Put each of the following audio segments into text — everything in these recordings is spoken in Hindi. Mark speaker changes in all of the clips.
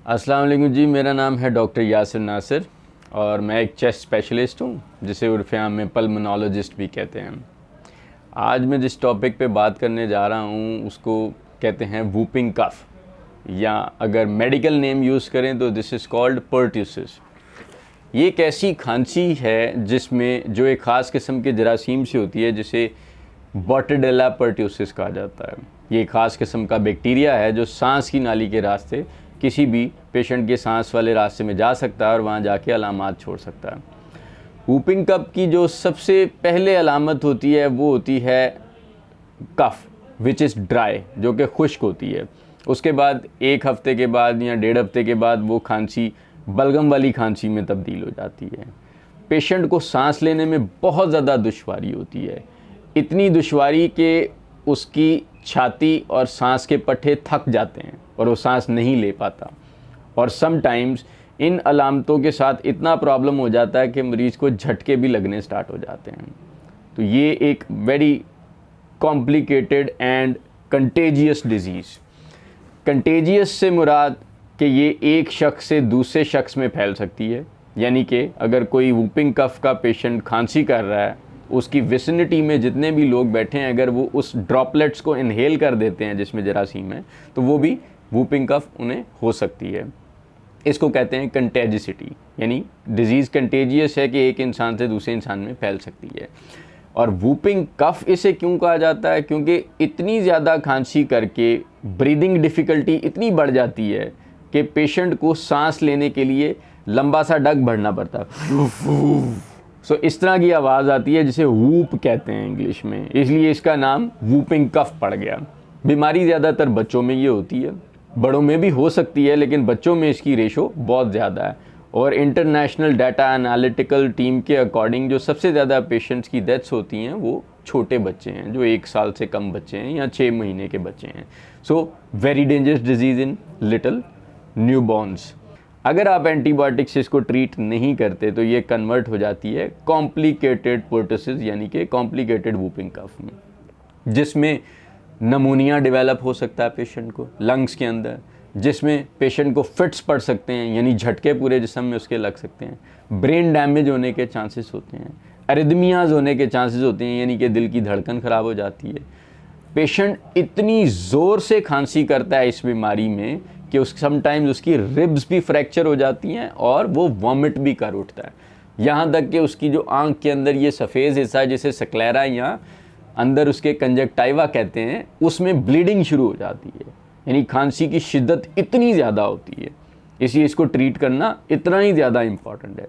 Speaker 1: अस्सलाम वालेकुम जी, मेरा नाम है डॉक्टर यासिर नासिर और मैं एक चेस्ट स्पेशलिस्ट हूँ जिसे उर्फ़ियाम में पल्मोनोलॉजिस्ट भी कहते हैं। आज मैं जिस टॉपिक पे बात करने जा रहा हूँ उसको कहते हैं वूपिंग कफ, या अगर मेडिकल नेम यूज़ करें तो दिस इज़ कॉल्ड पर्ट्यूसिस। ये एक ऐसी खांसी है जिसमें जो एक ख़ास किस्म के जरासीम से होती है जिसे बॉटरडेला पर्ट्यूसिस कहा जाता है। ये एक ख़ास किस्म का बैक्टीरिया है जो सांस की नाली के रास्ते किसी भी पेशेंट के सांस वाले रास्ते में जा सकता है और वहाँ जाके अलामात छोड़ सकता है। वूपिंग कफ की जो सबसे पहले अलामत होती है वो होती है कफ विच इज़ ड्राई, जो कि खुश्क होती है। उसके बाद एक हफ़्ते के बाद या 1.5 हफ्ते के बाद वो खांसी बलगम वाली खांसी में तब्दील हो जाती है। पेशेंट को सांस लेने में बहुत ज़्यादा दुश्वारी होती है, इतनी दुश्वारी कि उसकी छाती और सांस के पट्टे थक जाते हैं और वो सांस नहीं ले पाता। और समटाइम्स इन अलामतों के साथ इतना प्रॉब्लम हो जाता है कि मरीज़ को झटके भी लगने स्टार्ट हो जाते हैं। तो ये एक very complicated and contagious disease. Contagious से मुराद कि ये एक शख्स से दूसरे शख्स में फैल सकती है, यानी कि अगर कोई वूपिंग कफ का पेशेंट खांसी कर रहा है, उसकी विसिनिटी में जितने भी लोग बैठे हैं अगर वो उस ड्रॉपलेट्स को इनहेल कर देते हैं जिसमें जरासीम है, तो वो भी वूपिंग कफ उन्हें हो सकती है। इसको कहते हैं कंटेजिसिटी, यानी डिजीज़ कंटेजियस है कि एक इंसान से दूसरे इंसान में फैल सकती है। और वूपिंग कफ इसे क्यों कहा जाता है? क्योंकि इतनी ज़्यादा खांसी करके ब्रीदिंग डिफ़िकल्टी इतनी बढ़ जाती है कि पेशेंट को सांस लेने के लिए लंबा सा डग भरना पड़ता है। सो इस तरह की आवाज़ आती है जिसे वूप कहते हैं इंग्लिश में, इसलिए इसका नाम वूपिंग कफ पड़ गया। बीमारी ज़्यादातर बच्चों में ये होती है, बड़ों में भी हो सकती है लेकिन बच्चों में इसकी रेशो बहुत ज़्यादा है। और इंटरनेशनल डाटा एनालिटिकल टीम के अकॉर्डिंग जो सबसे ज़्यादा पेशेंट्स की डेथ्स होती हैं वो छोटे बच्चे हैं, जो 1 साल से कम बच्चे हैं या 6 महीने के बच्चे हैं। So very dangerous disease in little newborn's. अगर आप एंटीबायोटिक से इसको ट्रीट नहीं करते तो ये कन्वर्ट हो जाती है कॉम्प्लिकेटेड पर्ट्यूसिस, यानी कि कॉम्प्लिकेटेड वूपिंग कफ में, जिसमें नमूनिया डेवलप हो सकता है पेशेंट को लंग्स के अंदर, जिसमें पेशेंट को फिट्स पड़ सकते हैं, यानी झटके पूरे जिस्म में उसके लग सकते हैं, ब्रेन डैमेज होने के चांसेस होते हैं, एरिथमियाज होने के चांसेस होते हैं, यानी कि दिल की धड़कन ख़राब हो जाती है। पेशेंट इतनी ज़ोर से खांसी करता है इस बीमारी में कि समटाइम्स उसकी रिब्स भी फ्रैक्चर हो जाती हैं और वो वॉमिट भी कर उठता है। यहाँ तक कि उसकी जो आँख के अंदर ये सफ़ेद हिस्सा है जिसे स्क्लेरा या अंदर उसके कंजक्टाइवा कहते हैं, उसमें ब्लीडिंग शुरू हो जाती है, यानी खांसी की शिद्दत इतनी ज़्यादा होती है। इसलिए इसको ट्रीट करना इतना ही ज़्यादा इम्पॉर्टेंट है।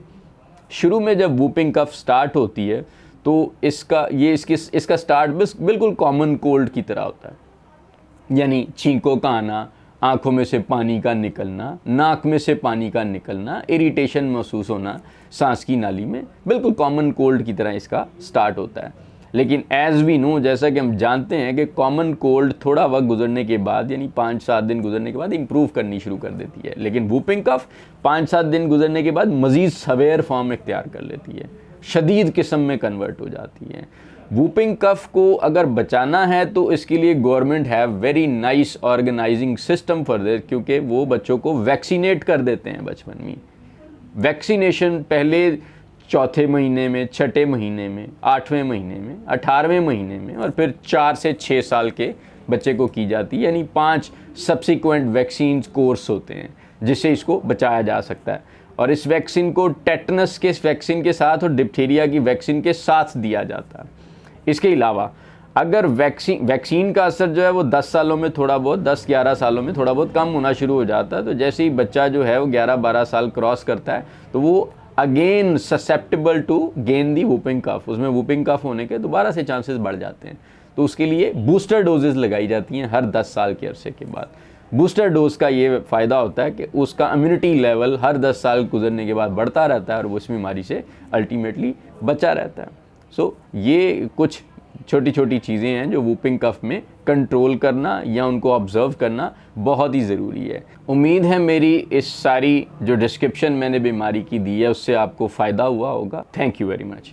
Speaker 1: शुरू में जब वूपिंग कफ स्टार्ट होती है तो इसका स्टार्ट बिल्कुल कॉमन कोल्ड की तरह होता है, यानी छींकों का आना, आँखों में से पानी का निकलना, नाक में से पानी का निकलना, इरिटेशन महसूस होना सांस की नाली में, बिल्कुल कॉमन कोल्ड की तरह इसका स्टार्ट होता है। लेकिन एज़ वी नो, जैसा कि हम जानते हैं कि कॉमन कोल्ड थोड़ा वक्त गुजरने के बाद, यानी 5-7 दिन गुजरने के बाद इम्प्रूव करनी शुरू कर देती है, लेकिन वूपिंग कफ 5-7 दिन गुजरने के बाद मज़ीद सवेयर फॉर्म इख्तियार कर लेती है, शदीद किस्म में कन्वर्ट हो जाती है। वूपिंग कफ को अगर बचाना है तो इसके लिए government have very nice organising system for this, क्योंकि वो बच्चों को वैक्सीनेट कर देते हैं बचपन में। वैक्सीनेशन पहले 4थे महीने में, 6ठे महीने में, 8वें महीने में, 18वें महीने में और फिर 4 से 6 साल के बच्चे को की जाती है, यानी 5 सब्सिक्वेंट वैक्सीन कोर्स होते हैं जिससे इसको बचाया जा सकता है। और इस वैक्सीन को टेटनस के वैक्सीन के साथ और डिप्थीरिया की वैक्सीन के साथ दिया जाता है। इसके अलावा अगर वैक्सीन का असर जो है वो 10 सालों में थोड़ा बहुत, 10-11 सालों में थोड़ा बहुत कम होना शुरू हो जाता है, तो जैसे ही बच्चा जो है वो 11-12 साल क्रॉस करता है तो वो again susceptible to gain the whooping cough, उसमें वूपिंग कफ होने के दोबारा से चांसेस बढ़ जाते हैं। तो उसके लिए बूस्टर डोजेज़ लगाई जाती हैं हर 10 साल के अरसे के बाद। बूस्टर डोज का ये फ़ायदा होता है कि उसका इम्यूनिटी लेवल हर 10 साल गुजरने के बाद बढ़ता रहता है और वो इस बीमारी से अल्टीमेटली बचा रहता है। सो ये कुछ छोटी छोटी चीज़ें हैं जो वूपिंग कफ में कंट्रोल करना या उनको ऑब्ज़र्व करना बहुत ही ज़रूरी है। उम्मीद है मेरी इस सारी जो डिस्क्रिप्शन मैंने बीमारी की दी है उससे आपको फ़ायदा हुआ होगा। Thank you very much.